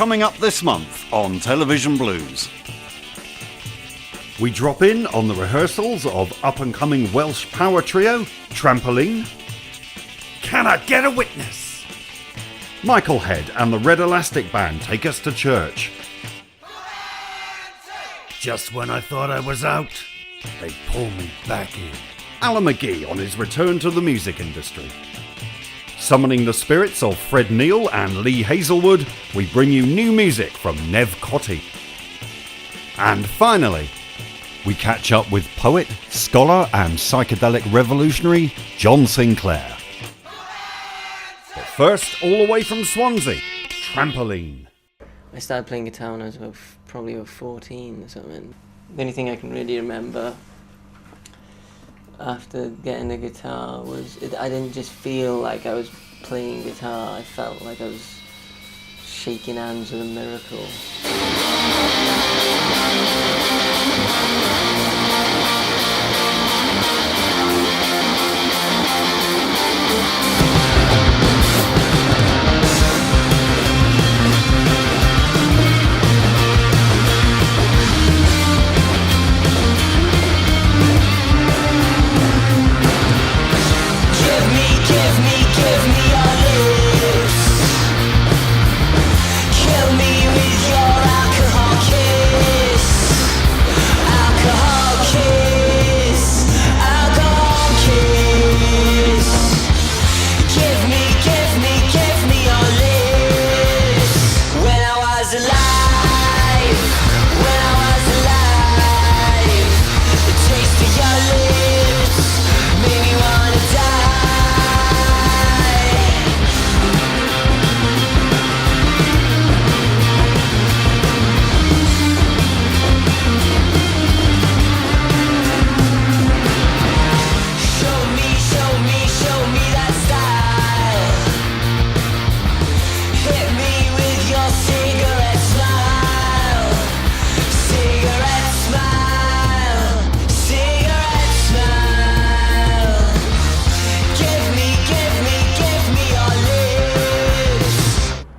coming up this month on Television Blues. We drop in on the rehearsals of up-and-coming Welsh power trio, Trampolene. Can I get a witness? Michael Head and the Red Elastic Band take us to church. Just when I thought I was out, they pull me back in. Alan McGee on his return to the music industry. Summoning the spirits of Fred Neil and Lee Hazelwood, we bring you new music from Nev Cottee. And finally, we catch up with poet, scholar and psychedelic revolutionary John Sinclair. But first, all the way from Swansea, Trampolene. I started playing guitar when I was probably about 14 or something. The only thing I can really remember after getting a guitar was I didn't just feel like I was playing guitar, I felt like I was shaking hands with a miracle.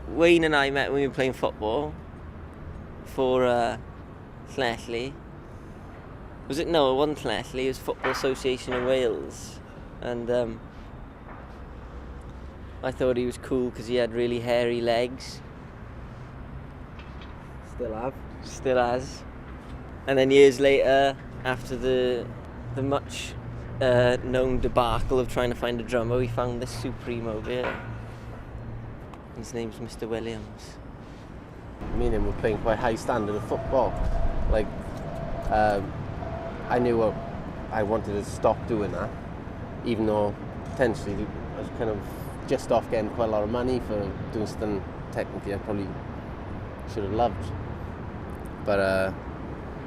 Wayne and I met when we were playing football for Llanelli. Was it? No, it wasn't Llanelli, it was Football Association of Wales. And I thought he was cool because he had really hairy legs. Still has. And then years later, after the much known debacle of trying to find a drummer, we found this Supreme over here. His name's Mr. Williams. Me and him were playing quite high standard of football. Like, I knew I wanted to stop doing that, even though potentially I was kind of just off getting quite a lot of money for doing something technically I probably should have loved. But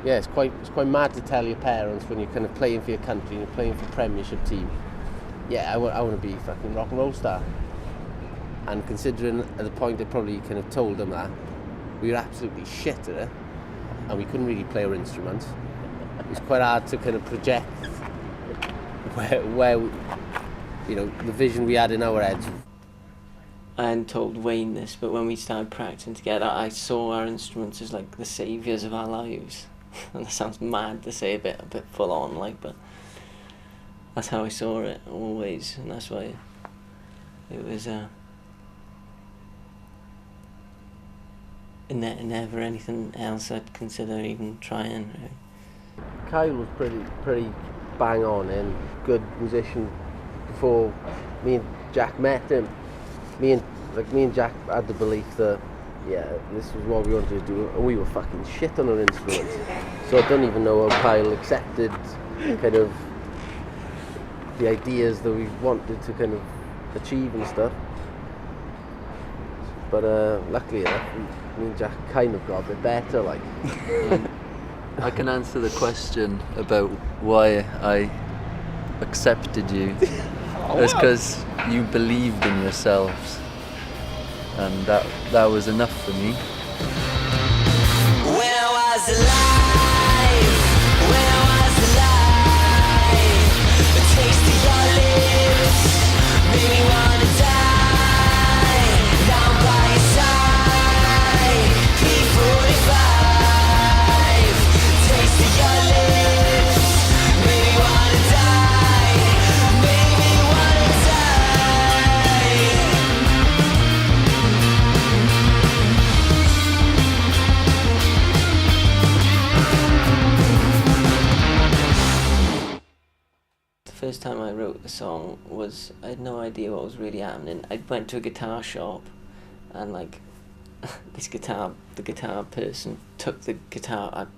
yeah, it's quite mad to tell your parents when you're kind of playing for your country and you're playing for a Premiership team, yeah, I want to be a fucking rock and roll star. And considering at the point I probably kind of told them that, we were absolutely shit at it, and we couldn't really play our instruments. It was quite hard to kind of project where you know, the vision we had in our heads. I hadn't told Wayne this, but when we started practicing together, I saw our instruments as like the saviours of our lives. And that sounds mad to say, a bit full on, like, but that's how I saw it always, and that's why it was never anything else I'd consider even trying. Really. Kyle was pretty bang on and good musician before me and Jack met him. Me and Jack had the belief that, yeah, this was what we wanted to do, and we were fucking shit on our instruments. So I don't even know how Kyle accepted kind of the ideas that we wanted to kind of achieve and stuff. But luckily enough, me and Jack kind of got a bit better, like. I can answer the question about why I accepted you. It's because you believed in yourselves, and that was enough for me. When I was alive, the taste of your lips made me wanna die. Down by your side, first time I wrote the song was, I had no idea what was really happening. I went to a guitar shop and like the guitar person took the guitar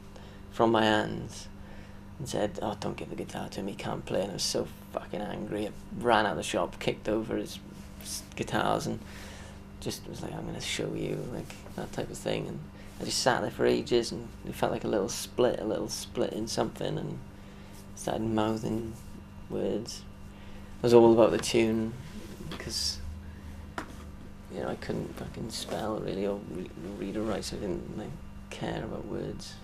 from my hands and said, "Oh, don't give the guitar to me, can't play." And I was so fucking angry. I ran out of the shop, kicked over his guitars and just was like, "I'm going to show you," like that type of thing. And I just sat there for ages and it felt like a little split in something, and started mouthing words. It was all about the tune because, you know, I couldn't fucking spell really or read or write, so I didn't like care about words,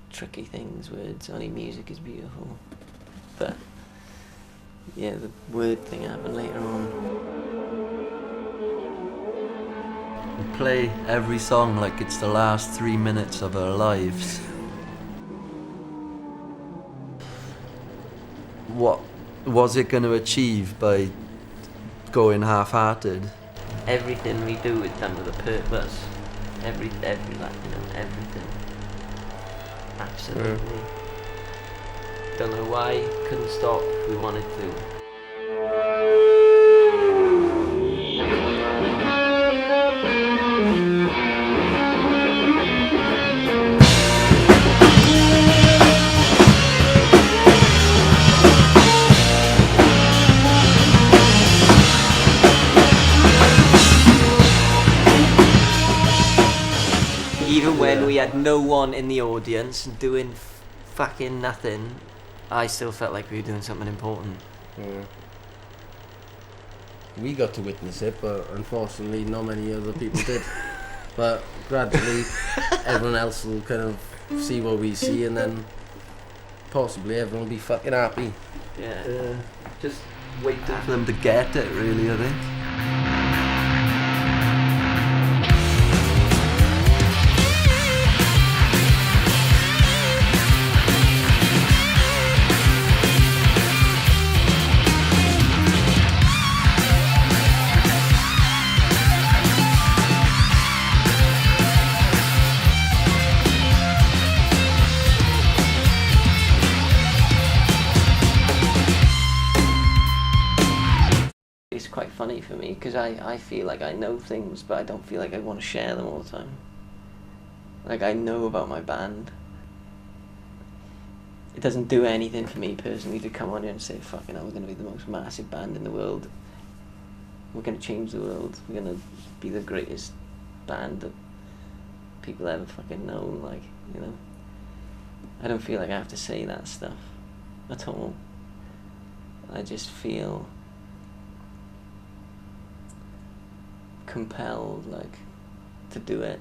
tricky things, words. Only music is beautiful. But yeah, the word thing happened later on. We play every song like it's the last 3 minutes of our lives. What was it going to achieve by going half-hearted? Everything we do is done with a purpose. Every like, you know, everything. Absolutely. Don't know why. Couldn't stop if we wanted to. Even when we had no one in the audience and doing fucking nothing, I still felt like we were doing something important. Yeah. We got to witness it, but unfortunately not many other people did. But gradually everyone else will kind of see what we see, and then possibly everyone will be fucking happy. Yeah. Just waiting for them to get it, really, I think. It's quite funny for me because I feel like I know things, but I don't feel like I want to share them all the time. Like, I know about my band. It doesn't do anything for me personally to come on here and say, fucking hell, we're going to be the most massive band in the world. We're going to change the world. We're going to be the greatest band that people ever fucking known, like, you know. I don't feel like I have to say that stuff at all. I just feel compelled, like, to do it.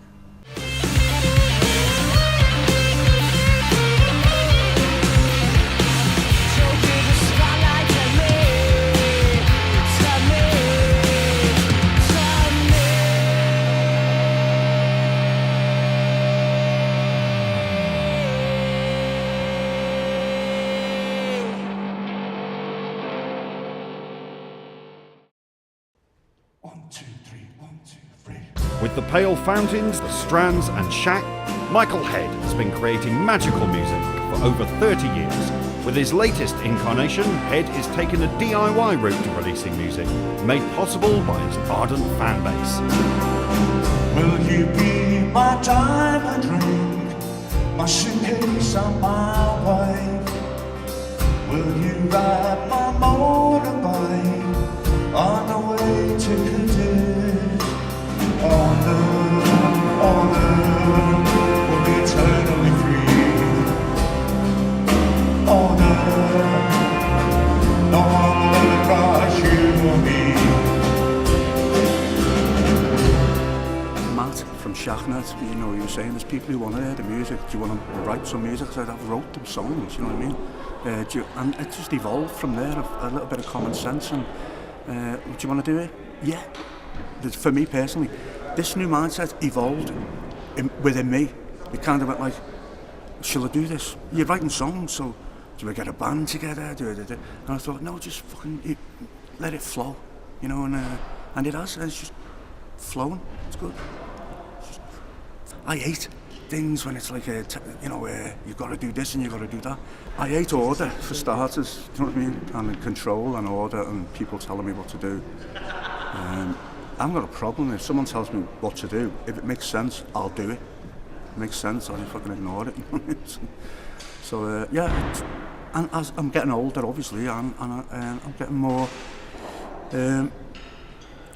With the Pale Fountains, the Strands and Shack, Michael Head has been creating magical music for over 30 years. With his latest incarnation, Head is taking a DIY route to releasing music, made possible by his ardent fan base. Will you be my diamond ring, my suitcase on my way? Will you ride my motorbike on the way to Cadiz? On earth, we'll be eternally free. On earth, no one will crush you or me. Matt from Shacknet, you know, you were saying there's people who want to hear the music. Do you want to write some music? I said, I've wrote them songs, you know what I mean? And it just evolved from there, a little bit of common sense. And do you want to do it? Yeah. For me personally, this new mindset evolved within me. It kind of went like, shall I do this? You're writing songs, so do we get a band together? And I thought, no, just fucking let it flow, you know, and it has, and it's just flowing. It's good. I ate things when it's like, you've got to do this and you've got to do that. I hate order, for starters, do you know what I mean? And control and order and people telling me what to do. I haven't got a problem if someone tells me what to do. If it makes sense, I'll do it. If it makes sense, I'll fucking ignore it. So, and as I'm getting older, obviously, and I'm getting more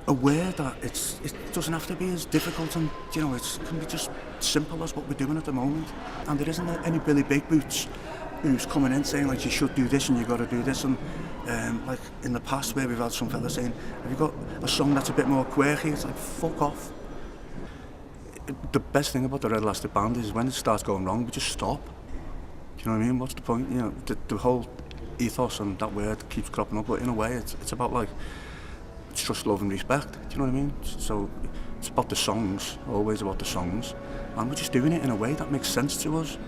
aware that it doesn't have to be as difficult, and it can be just simple as what we're doing at the moment. And there isn't any Billy Big Boots who's coming in saying like you should do this and you got to do this, and like in the past where we've had some fella saying, have you got a song that's a bit more quirky? It's like, fuck off. The best thing about the Red Elastic Band is when it starts going wrong, we just stop. Do you know what I mean? What's the point? The whole ethos and that word keeps cropping up, but in a way it's about like, it's trust, love and respect. Do you know what I mean? So it's about the songs, always about the songs, and we're just doing it in a way that makes sense to us.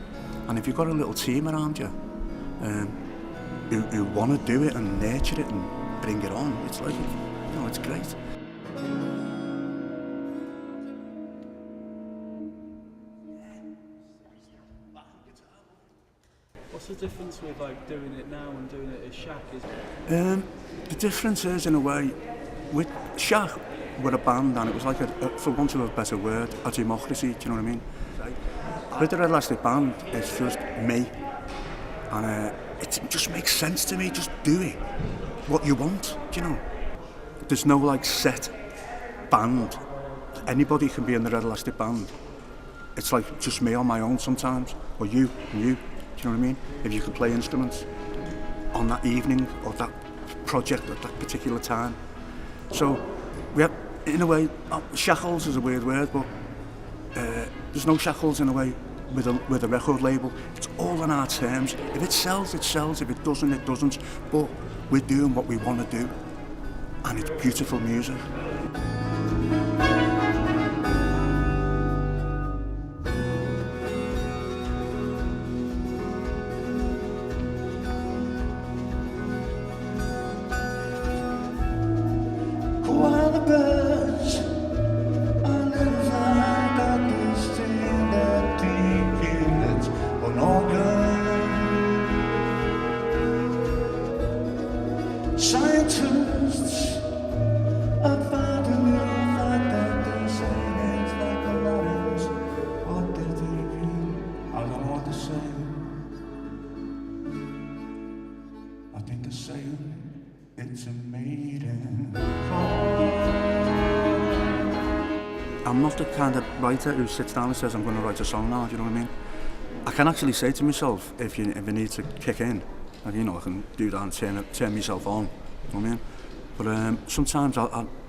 And if you've got a little team around you who want to do it and nurture it and bring it on, it's like, it's great. What's the difference with like doing it now and doing it as Shaq? The difference is, in a way, with Shaq, we're a band, and it was like for want of a better word, a democracy. Do you know what I mean? With the Red Elastic Band, it's just me, and it just makes sense to me. Just do it, what you want. Do you know? There's no like set band. Anybody can be in the Red Elastic Band. It's like just me on my own sometimes, or you and you. Do you know what I mean? If you can play instruments on that evening or that project at that particular time. So we have, in a way, shackles is a weird word, but there's no shackles in a way with a record label. It's all on our terms. If it sells, it sells. If it doesn't, it doesn't. But we're doing what we want to do, and it's beautiful music. Scientists are finding the fact that they say things like a lot is what they're thinking. I don't know what they're saying. I think they're saying it's a maiden call. I'm not the kind of writer who sits down and says I'm going to write a song now. Do you know what I mean? I can actually say to myself, if you need to kick in, I can do that and turn myself on. You know what I mean? But sometimes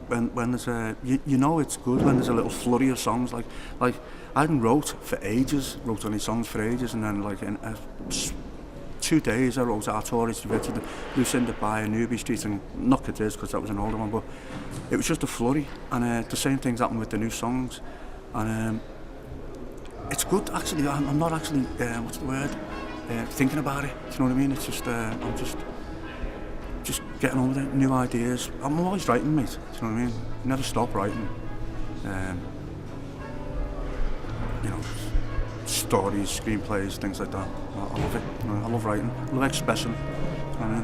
when there's it's good when there's a little flurry of songs. Like I hadn't wrote any songs for ages, and then like in 2 days I wrote Our Tourist to the Lucinda by Newby Street, and not Cadiz because that was an older one, but it was just a flurry, and the same things happen with the new songs, and it's good actually. I'm not actually what's the word? Thinking about it. Do you know what I mean? It's just I'm just getting on with it. New ideas. I'm always writing, mate. Do you know what I mean? Never stop writing. Stories, screenplays, things like that. I love it. I love writing. I love expressing. You know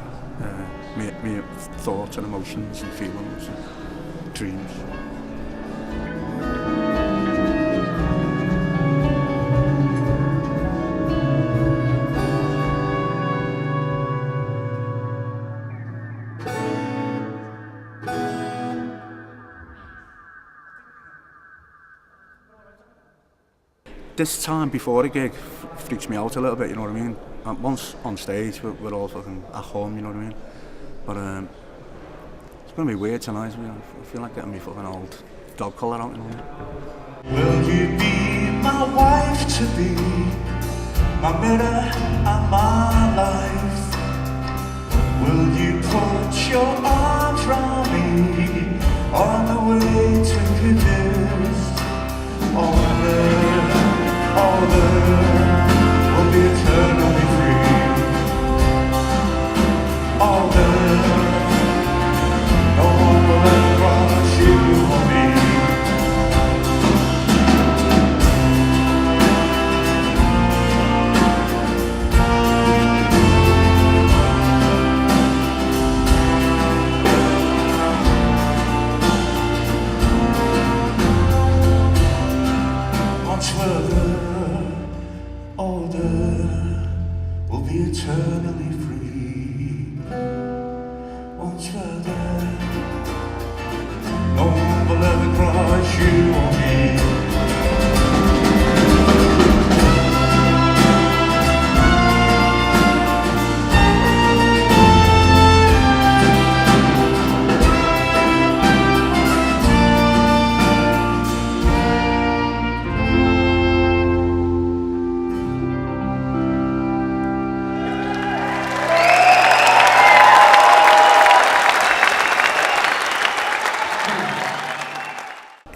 what I mean? Me thoughts and emotions and feelings and dreams. This time before a gig freaks me out a little bit, you know what I mean? Once on stage, we're all fucking at home, you know what I mean? But it's going to be weird tonight. I feel like getting me fucking old dog collar out, you know what I mean? Will you be my wife to be, my mirror and my life? Will you put your arms round me on the way to Cadiz? All there will be eternally free. All there, no one will ever cheat you or me.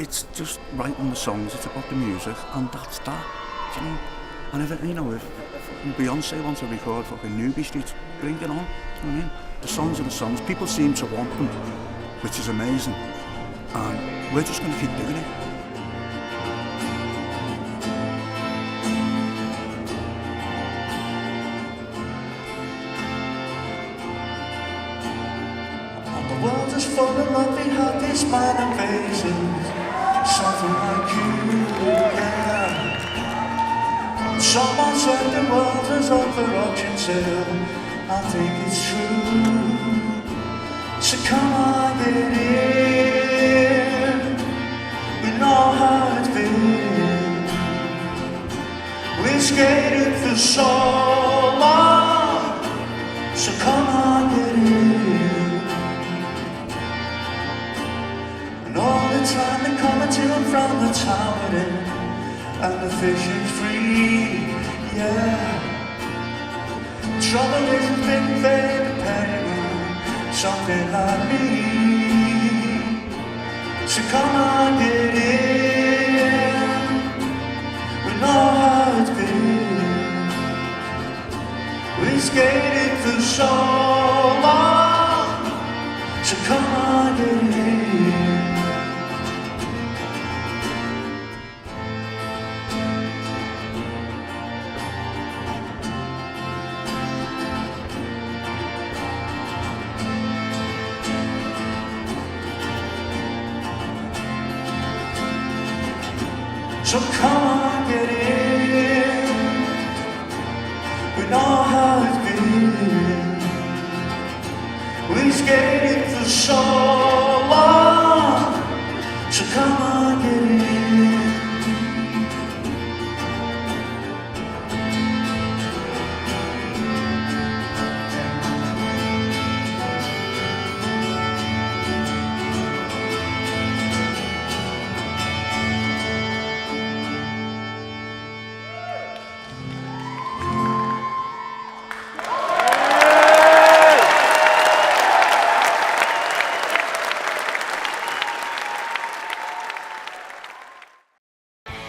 it's just writing the songs, it's about the music, and that's that. Do you know? And if Beyonce wants to record fucking Newby Street, bring it on. Do you know what I mean? The songs are the songs. People seem to want them, which is amazing. And we're just going to keep doing it. The world is full of lovely, happy, smiling faces. Something like you, yeah. Someone said the world is up for auction sale. I think it's true. So come on, get in. We know how it's been. We skated for so long. So come on, get in. And all the time they're coming to and from the town we're in. And the fishing's free, yeah. Trouble isn't been fair depending on something like me. So come on, get in. We know how it's been. We skated for so long. So come on, get in. So come on, get in. We know how it's been. We skated for so long. So come on, get in.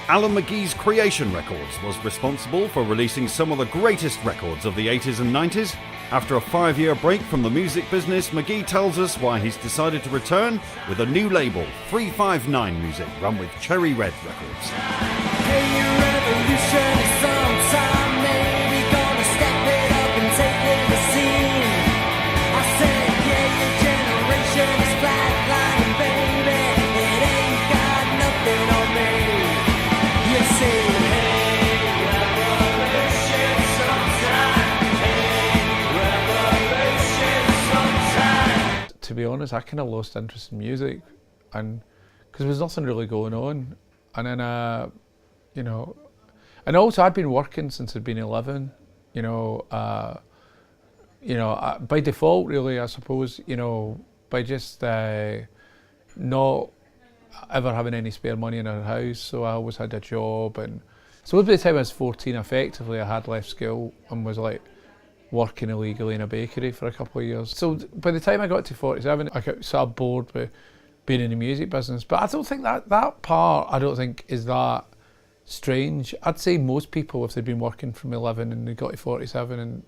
Alan McGee's Creation Records was responsible for releasing some of the greatest records of the 80s and 90s. After a 5-year break from the music business, McGee tells us why he's decided to return with a new label, 359 Music, run with Cherry Red Records. Hey, your revolution is sometime maybe gonna step it up and take over the scene. I said, yeah, your generation is flatlining, baby. It ain't got nothing on me. You say, hey, revolution sometime. Hey, revolution sometime. To be honest, I kind of lost interest in music, and because there was nothing really going on. And then, you know, and also I'd been working since I'd been 11. By default, really, I suppose. By just not ever having any spare money in our house, so I always had a job. And so by the time I was 14, effectively, I had left school and was like working illegally in a bakery for a couple of years. So by the time I got to 47, I got sort of bored with being in the music business. But I don't think that part, I don't think is that strange. I'd say most people, if they'd been working from 11 and they got to 47 and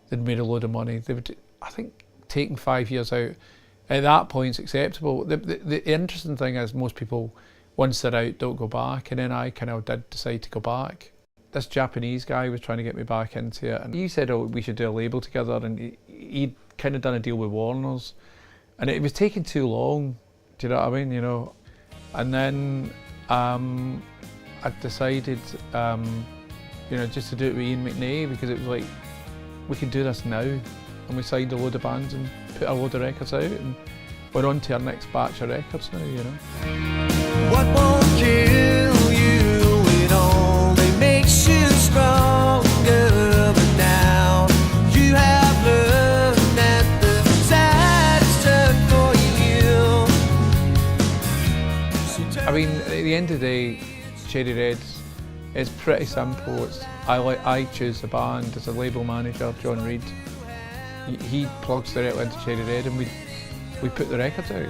they'd made a load of money, they would, I think, taking 5 years out at that point is acceptable. The interesting thing is most people, once they're out, don't go back, and then I kind of did decide to go back. This Japanese guy was trying to get me back into it, and he said, oh, we should do a label together, and he'd kind of done a deal with Warner's, and it was taking too long, do you know what I mean, And then I decided, just to do it with Ian McGee, because it was like, we could do this now. And we signed a load of bands and put a load of records out, and we're on to our next batch of records now, What won't kill you, it only makes you stronger. But now you have learned that the tide's turned for you. I mean, at the end of the day, Cherry Red, it's pretty simple. I choose the band as a label manager, John Reid. He plugs directly into Cherry Red, and we put the records out,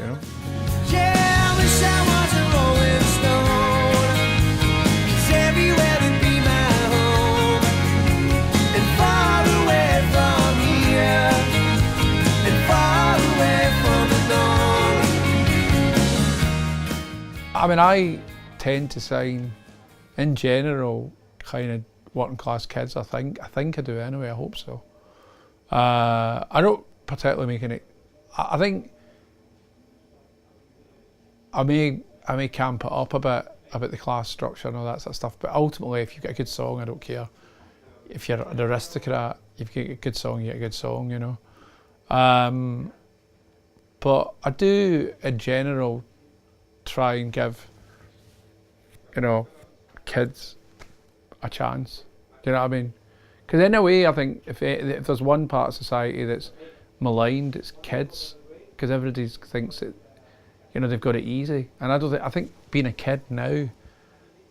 Yeah, I wish I was a rolling I mean, I tend to sign, in general, kind of working class kids. I think I do anyway. I hope so. I don't particularly make any. I think I may camp it up a bit about the class structure and all that sort of stuff. But ultimately, if you've got a good song, I don't care. If you're an aristocrat, if you get a good song, you get a good song, you know. But I do, in general, try and give, you know, kids a chance. Do you know what I mean? Because in a way, I think if there's one part of society that's maligned, it's kids. Because everybody thinks that, you know, they've got it easy. And I think being a kid now,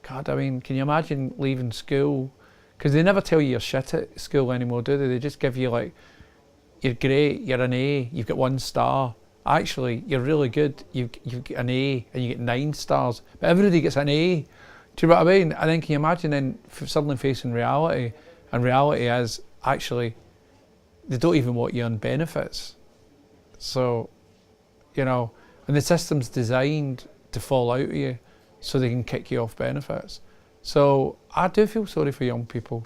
God, I mean, can you imagine leaving school? Because they never tell you you're shit at school anymore, do they? They just give you like, you're great, you're an A, you've got 1 star. Actually, you're really good, you get an A and you get 9 stars. But everybody gets an A. Do you know what I mean? And then can you imagine then suddenly facing reality? And reality is actually, they don't even want you on benefits. So, you know, and the system's designed to fall out of you so they can kick you off benefits. So I do feel sorry for young people.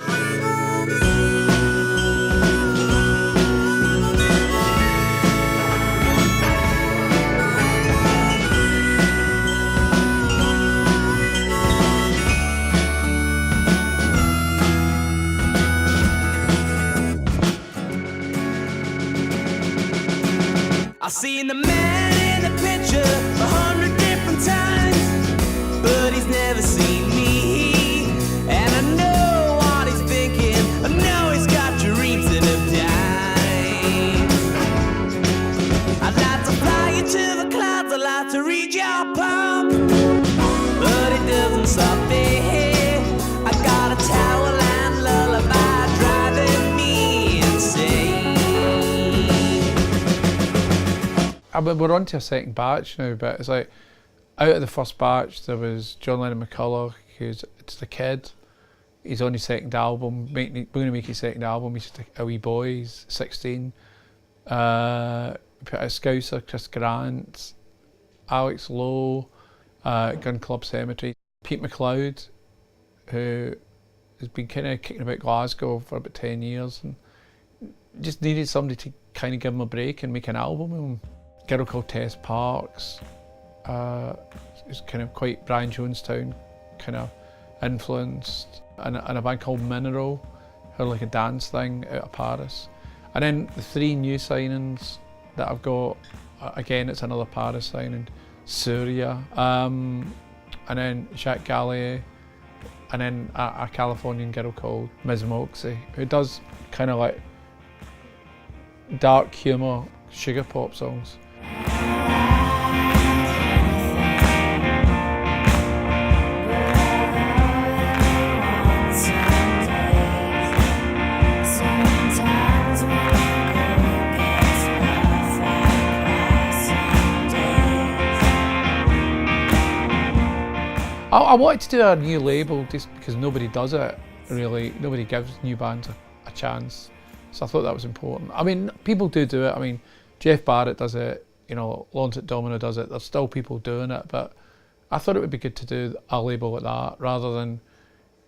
I've seen the man in the picture 100 different times, but he's never seen me. And I know what he's thinking, I know he's got dreams and of dimes. I'd like to fly you to the clouds, I'd like to read your palm, but it doesn't stop there. I got a towel and lullaby driving me insane. I mean, we're on to a second batch now, but it's like, out of the first batch, there was John Lennon McCulloch, it's the kid. He's on his second album, we're going to make his second album, he's just a wee boy, he's 16. Put out Scouser, Chris Grant, Alex Lowe, Gun Club Cemetery. Pete McLeod, who has been kind of kicking about Glasgow for about 10 years and just needed somebody to kind of give him a break and make an album with him. A girl called Tess Parks, it's kind of quite Brian Jonestown kind of influenced, and a band called Mineral, who are like a dance thing out of Paris. And then the 3 new signings that I've got, again it's another Paris signing, Surya, and then Jacques Gallier, and then a Californian girl called Ms. Moxie, who does kind of like dark humour, sugar pop songs. I wanted to do a new label just because nobody does it, really. Nobody gives new bands a chance. So I thought that was important. I mean, people do it. I mean, Jeff Barrett does it, you know, Lawrence at Domino does it. There's still people doing it, but I thought it would be good to do a label like that rather than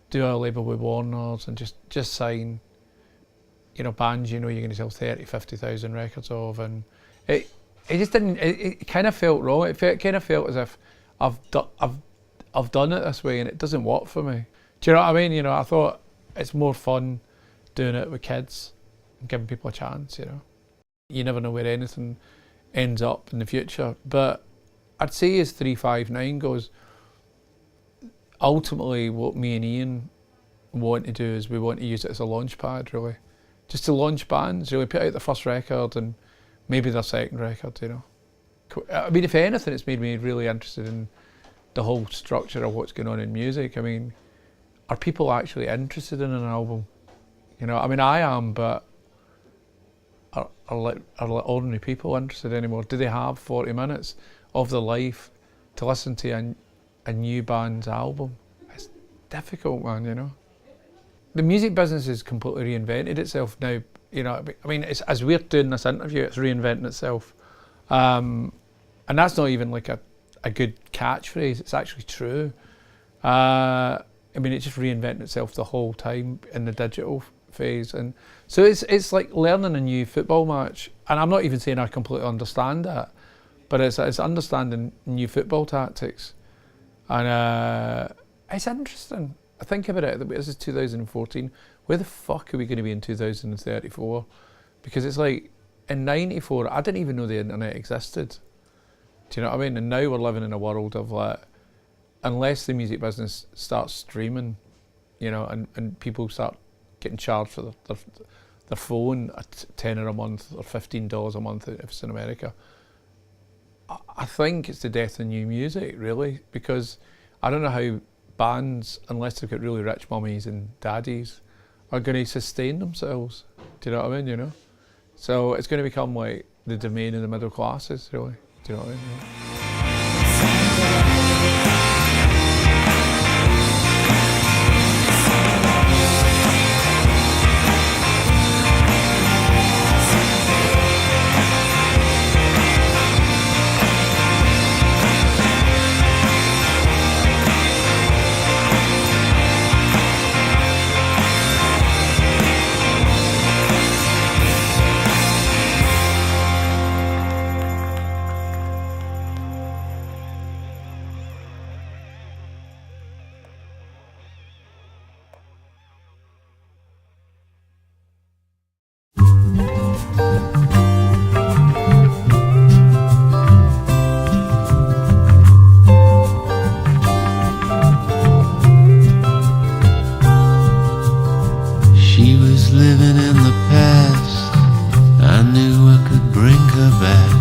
do a label with Warner's and just sign, you know, bands you know you're going to sell 30, 50,000 records of. And it just didn't, it kind of felt wrong. It kind of felt as if I've done it this way and it doesn't work for me. Do you know what I mean? You know, I thought it's more fun doing it with kids and giving people a chance, you know. You never know where anything ends up in the future. But I'd say as 359 goes, ultimately what me and Ian want to do is we want to use it as a launch pad, really. Just to launch bands, really put out the first record and maybe their second record, you know. I mean, if anything, it's made me really interested in the whole structure of what's going on in music. I mean, are people actually interested in an album? You know, I mean, I am, but are ordinary people interested anymore? Do they have 40 minutes of their life to listen to a new band's album? It's difficult, man, you know. The music business has completely reinvented itself now. You know, I mean, it's, as we're doing this interview, it's reinventing itself. And that's not even like a good catchphrase. It's actually true. I mean, it just reinvented itself the whole time in the digital phase, and so it's like learning a new football match. And I'm not even saying I completely understand that, but it's understanding new football tactics, and it's interesting. I think about it. This is 2014. Where the fuck are we going to be in 2034? Because it's like in '94, I didn't even know the internet existed. Do you know what I mean? And now we're living in a world of like, unless the music business starts streaming, you know, and people start getting charged for their phone at $10 a month or $15 a month if it's in America, I think it's the death of new music, really, because I don't know how bands, unless they've got really rich mummies and daddies, are going to sustain themselves. Do you know what I mean? You know, so it's going to become like the domain of the middle classes, really. Do you know what I mean? She was living in the past. I knew I could bring her back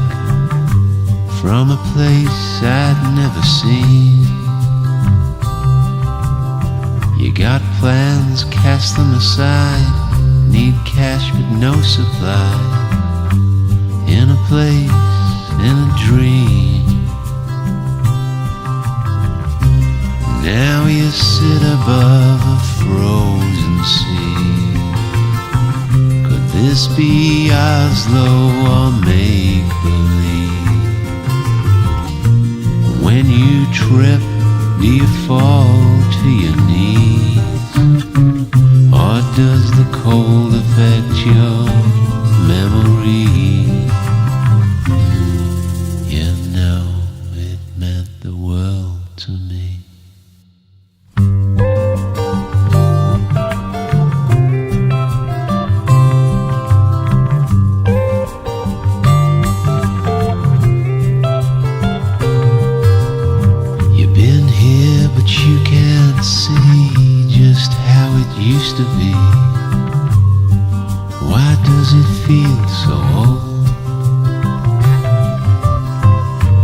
from a place I'd never seen. You got plans, cast them aside. Need cash but no supply. In a place, in a dream. Now you sit above a frozen sea. Could this be Oslo or make-believe? When you trip, do you fall to your knees? Or does the cold affect your memory? You know, it meant the world to me. You've been here, but you can't see just how it used to be. Why does it feel so old?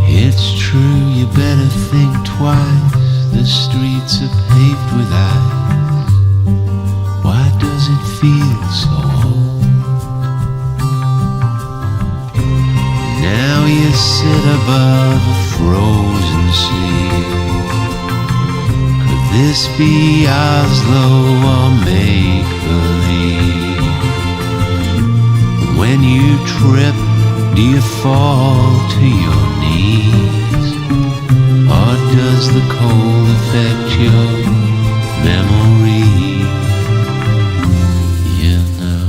It's true, you better think twice. The streets are paved with ice. Why does it feel so old? Now you sit above a frozen sea. Could this be Oslo or make-believe? When you trip, do you fall to your knees? Or does the cold affect your memory? You know,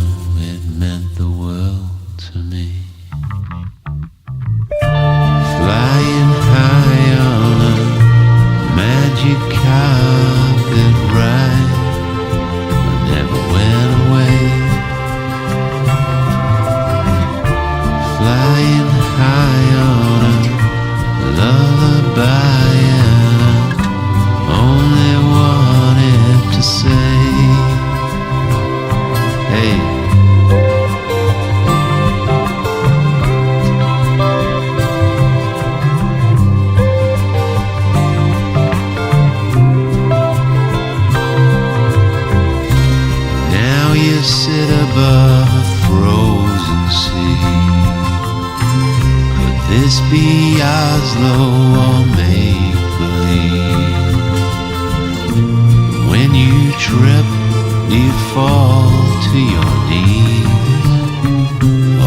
it meant the world to me. Flying high on a magic carpet ride, I never went away. Flying high on a lullaby, and I only wanted to say, hey. Now you sit above a frozen sea. Could this be Oslo or make-believe? When you trip, do you fall to your knees?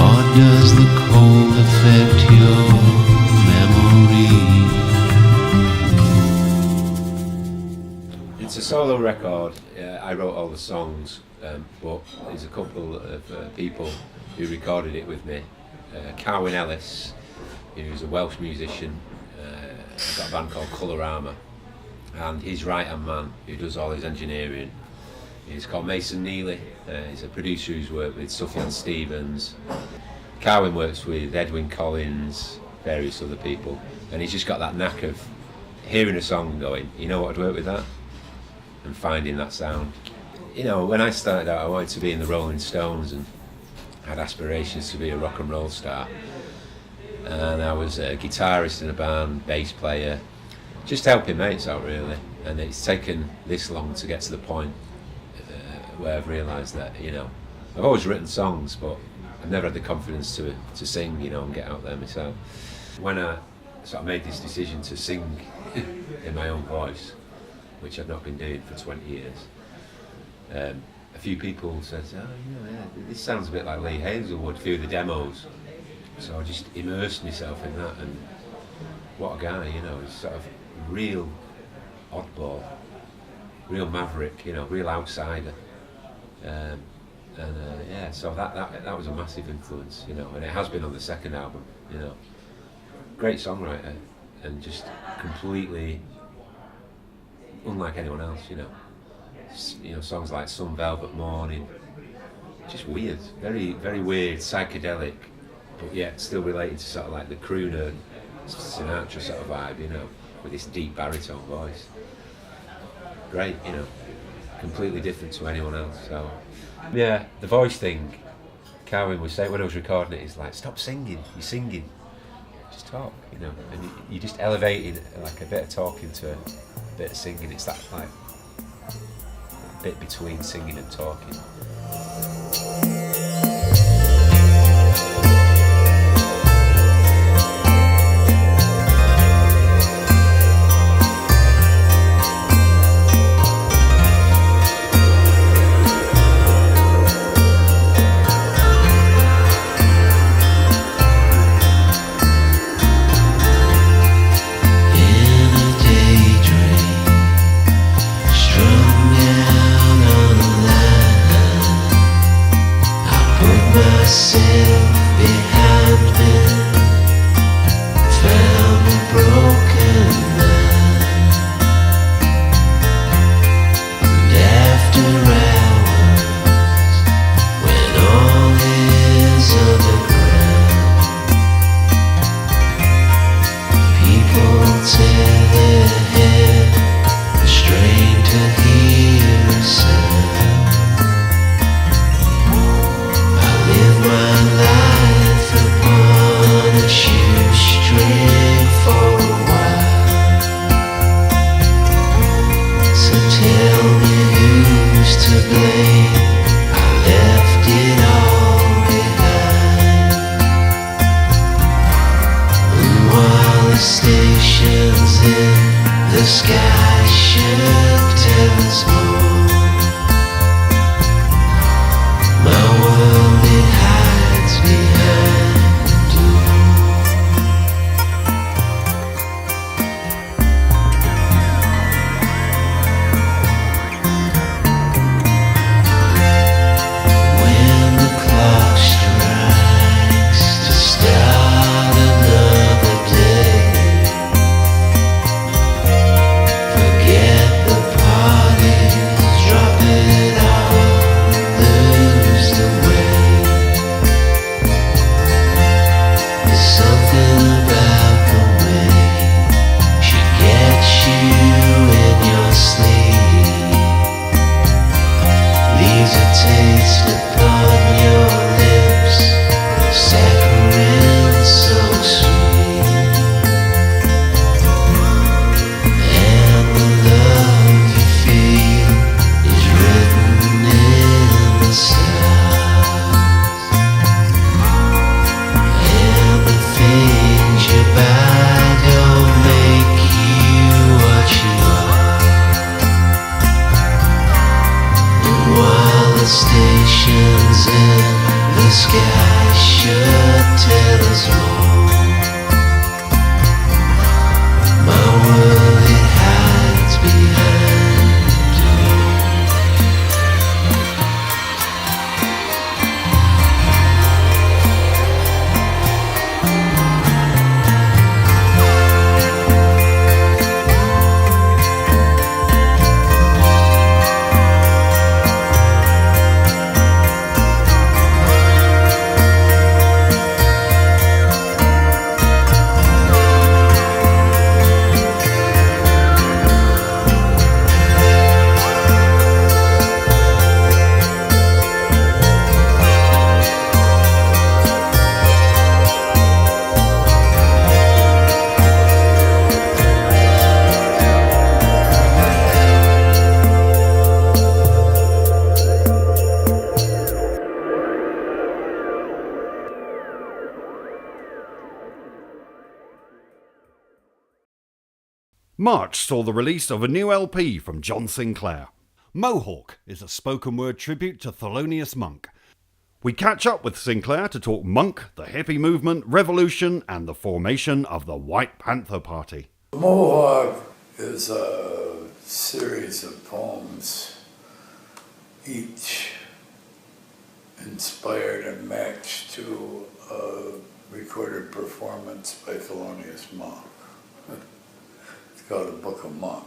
Or does the cold affect your memory? a solo record. I wrote all the songs, but there's a couple of people who recorded it with me. Carwyn Ellis, who's a Welsh musician, got a band called Colourama, and his right-hand man, who does all his engineering, is called Mason Neely. He's a producer who's worked with Sufjan Stevens. Carwyn works with Edwyn Collins, various other people, and he's just got that knack of hearing a song and going, you know what, I'd work with that, and finding that sound. You know, when I started out, I wanted to be in the Rolling Stones and had aspirations to be a rock and roll star. And I was a guitarist in a band, bass player, just helping mates out really. And it's taken this long to get to the point where I've realised that, you know, I've always written songs, but I've never had the confidence to sing, you know, and get out there myself. When I sort of made this decision to sing in my own voice, which I've not been doing for 20 years, a few people said, oh, you know, yeah, this sounds a bit like Lee Hazelwood, a few of the demos. So I just immersed myself in that, and what a guy, you know, he's sort of real oddball, real maverick, you know, real outsider. Yeah, so that was a massive influence, you know, and it has been on the second album, you know. Great songwriter, and just completely unlike anyone else, you know. You know, songs like Some Velvet Morning, just weird, very, very weird, psychedelic, but yet still related to sort of like the crooner, Sinatra sort of vibe, you know, with this deep baritone voice. Great, you know, completely different to anyone else. So, yeah, the voice thing, Carwyn was saying when I was recording it, he's like, stop singing, you're singing, just talk, you know, and you just elevated like a bit of talking to a bit of singing. It's that like bit between singing and talking. Forget the party. March saw the release of a new LP from John Sinclair. Mohawk is a spoken word tribute to Thelonious Monk. We catch up with Sinclair to talk Monk, the hippie movement, revolution, and the formation of the White Panther Party. Mohawk is a series of poems, each inspired and matched to a recorded performance by Thelonious Monk. It's called the Book of Monk.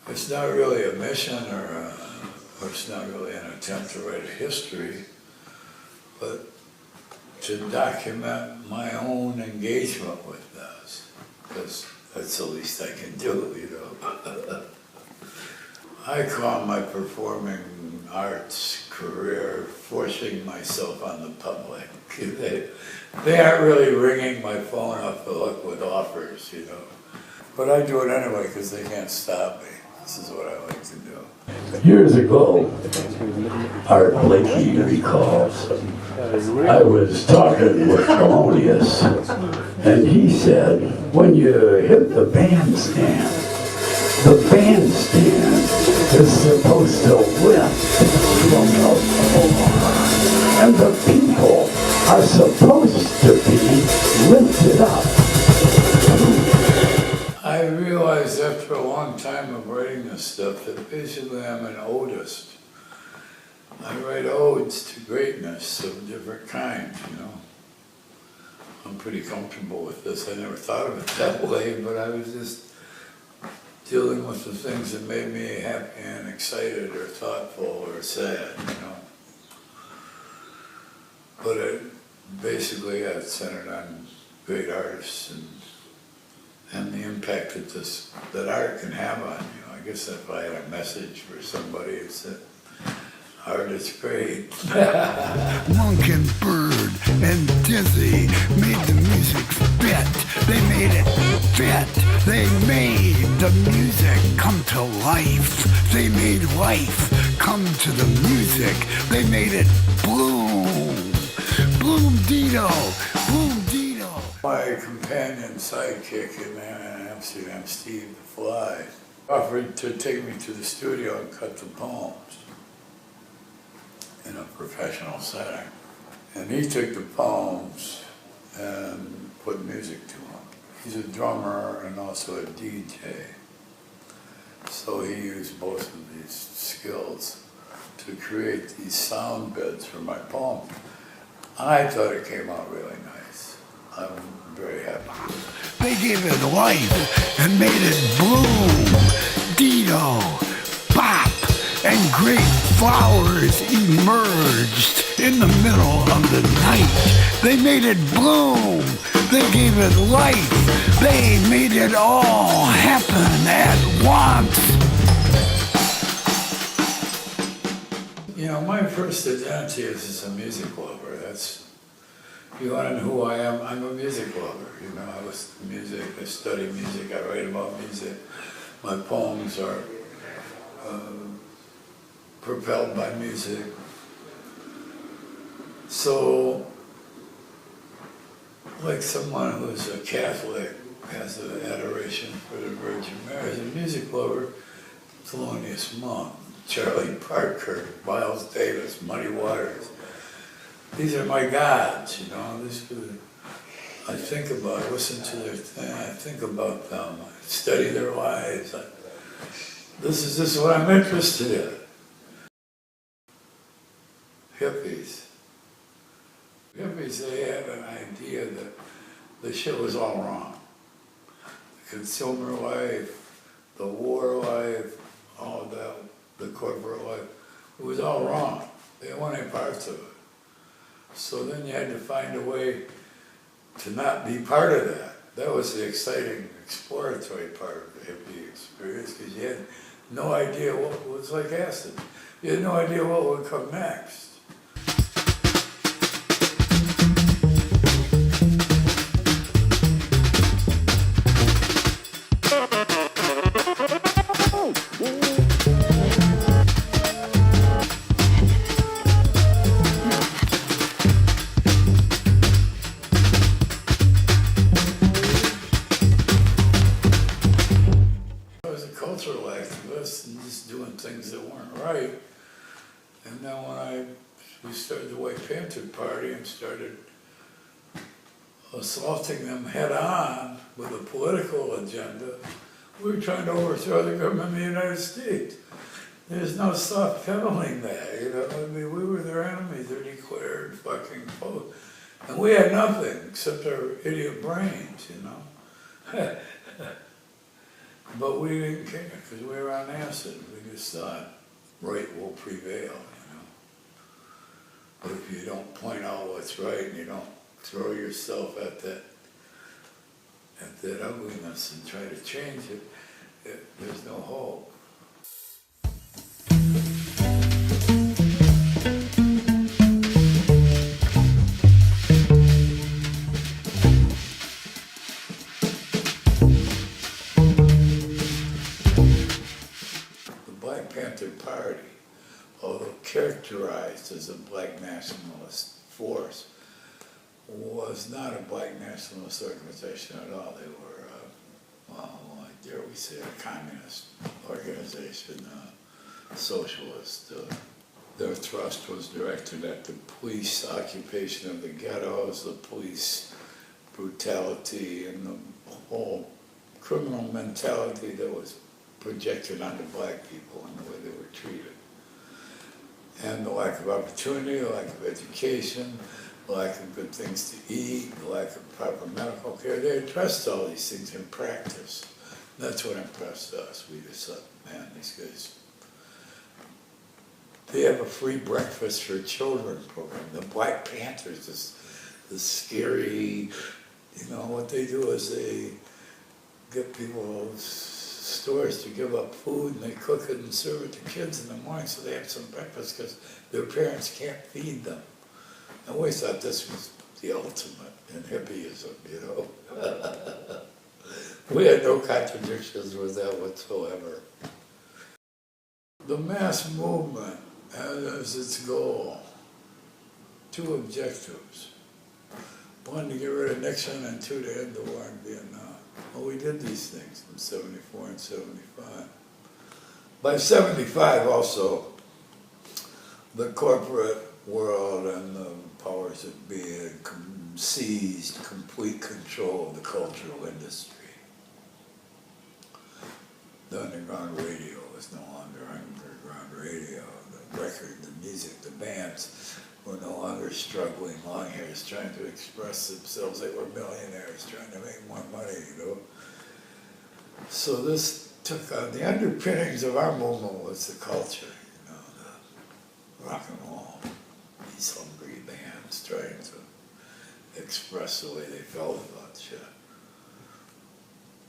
It's not really a mission or it's not really an attempt to write a history, but to document my own engagement with this, because that's the least I can do, you know. I call my performing arts career forcing myself on the public. They aren't really ringing my phone off the hook with offers, you know. But I do it anyway because they can't stop me. This is what I like to do. Years ago, Art Blakey recalls, I was talking with Thelonious, and he said, when you hit the bandstand is supposed to lift from the floor, and the people are supposed to be lifted up. I realized after a long time of writing this stuff that basically I'm an odist. I write odes to greatness of different kinds, you know. I'm pretty comfortable with this. I never thought of it that way, but I was just dealing with the things that made me happy and excited or thoughtful or sad, you know. But it basically got centered on great artists and the impact that art can have on you. I guess if I had a message for somebody, it's that art is great. Monk and Bird and Dizzy made the music fit. They made it fit. They made the music come to life. They made life come to the music. They made it bloom. Bloom Dito. Bloom Dito. My companion sidekick in Amsterdam, Steve the Fly, offered to take me to the studio and cut the poems in a professional setting. And he took the poems and put music to them. He's a drummer and also a DJ. So he used both of these skills to create these sound beds for my poems. I thought it came out really nice. I'm very happy with it. They gave it life and made it bloom. Dito, bop, and great flowers emerged in the middle of the night. They made it bloom. They gave it life. They made it all happen at once. You know, my first identity is as a music lover. You want to know who I am? I'm a music lover. You know, I listen to music, I study music, I write about music. My poems are propelled by music. So, like someone who's a Catholic has an adoration for the Virgin Mary, as a music lover, Thelonious Monk, Charlie Parker, Miles Davis, Muddy Waters. These are my gods, you know. I think about, I listen to their thing, I think about them, I study their lives. This is what I'm interested in. Hippies. Hippies, they had an idea that the shit was all wrong. The consumer life, the war life, all that, the corporate life, it was all wrong. They didn't want any parts of it. So then you had to find a way to not be part of that. That was the exciting, exploratory part of the hippie experience, because you had no idea what was like acid. You had no idea what would come next. things that weren't right. And then when we started the White Panther Party and started assaulting them head on with a political agenda, we were trying to overthrow the government of the United States. There's no soft peddling that, you know. I mean, we were their enemies, their declared fucking foes. And we had nothing except our idiot brains, you know. But we didn't care because we were on acid. We just thought right will prevail, you know. But if you don't point out what's right and you don't throw yourself at that ugliness and try to change it, there's no hope. Party, although characterized as a black nationalist force, was not a black nationalist organization at all. They were, well, dare we say, a communist organization, socialist. Their thrust was directed at the police occupation of the ghettos, the police brutality, and the whole criminal mentality that was projected onto black people and the way they were treated. And the lack of opportunity, the lack of education, the lack of good things to eat, the lack of proper medical care. They addressed all these things in practice. That's what impressed us. We just thought, man, these guys, they have a free breakfast for children program. The Black Panthers, this scary, you know, what they do is they get people's stores to give up food, and they cook it and serve it to kids in the morning so they have some breakfast because their parents can't feed them. And we thought this was the ultimate in hippieism, you know. We had no contradictions with that whatsoever. The mass movement has its goal, two objectives. One, to get rid of Nixon, and two, to end the war in Vietnam. Well, we did these things in 74 and 75. By 75 also, the corporate world and the powers that be had seized complete control of the cultural industry. The underground radio was no longer underground radio. The record, the music, the bands were no longer struggling long hairs trying to express themselves. They were millionaires trying to make more money, you know. So this took on the underpinnings of our movement was the culture, you know, the rock and roll, these hungry bands trying to express the way they felt about shit,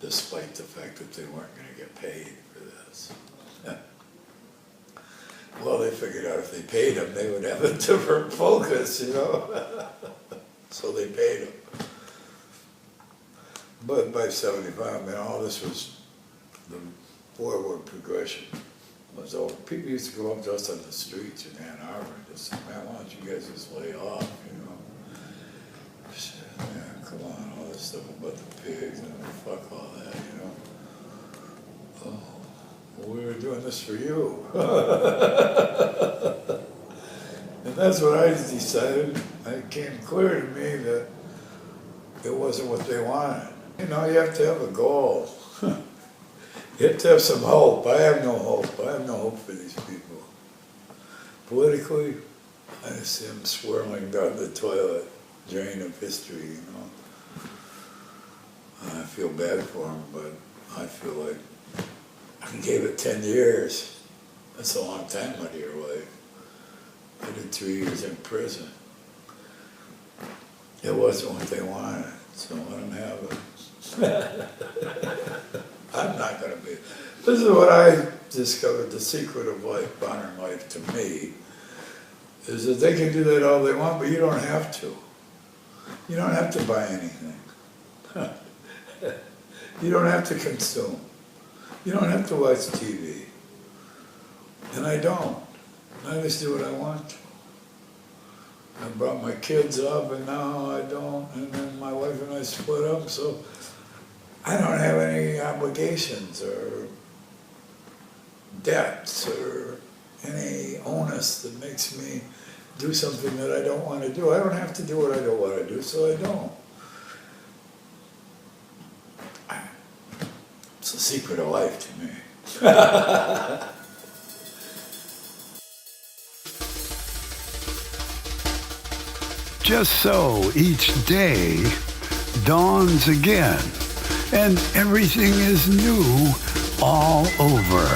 despite the fact that they weren't going to get paid for this. Well, they figured out if they paid them, they would have a different focus, you know. So they paid them. But by 75, I mean, all this was the forward progression was over. People used to go up to us on the streets in Ann Arbor and just say, man, why don't you guys just lay off, you know? Shit, man, come on, all this stuff about the pigs and fuck all that, you know? Oh. Well, we were doing this for you. And that's what I decided. It came clear to me that it wasn't what they wanted. You know, you have to have a goal. You have to have some hope. I have no hope. I have no hope for these people. Politically, I just see them swirling down the toilet drain of history, you know. And I feel bad for them, but I feel like I gave it 10 years. That's a long time out of your life. I did 3 years in prison. It wasn't what they wanted, so let them have it. I'm not going to be. This is what I discovered, the secret of life, modern life to me, is that they can do that all they want, but you don't have to. You don't have to buy anything. You don't have to consume. You don't have to watch TV. And I don't. I just do what I want to. I brought my kids up and now I don't, and then my wife and I split up, so I don't have any obligations or debts or any onus that makes me do something that I don't want to do. I don't have to do what I don't want to do, so I don't. It's the secret of life to me. Just so each day dawns again, and everything is new all over.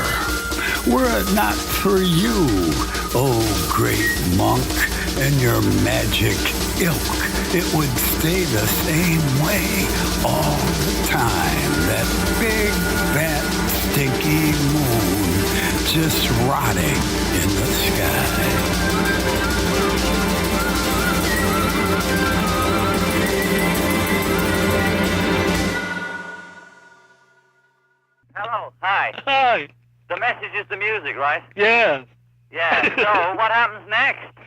Were it not for you, oh great monk, and your magic ilk, it would stay the same way all the time. That big, fat, stinky moon just rotting in the sky. Hello, hi. Hi. The message is the music, right? Yeah. Yeah, so what happens next?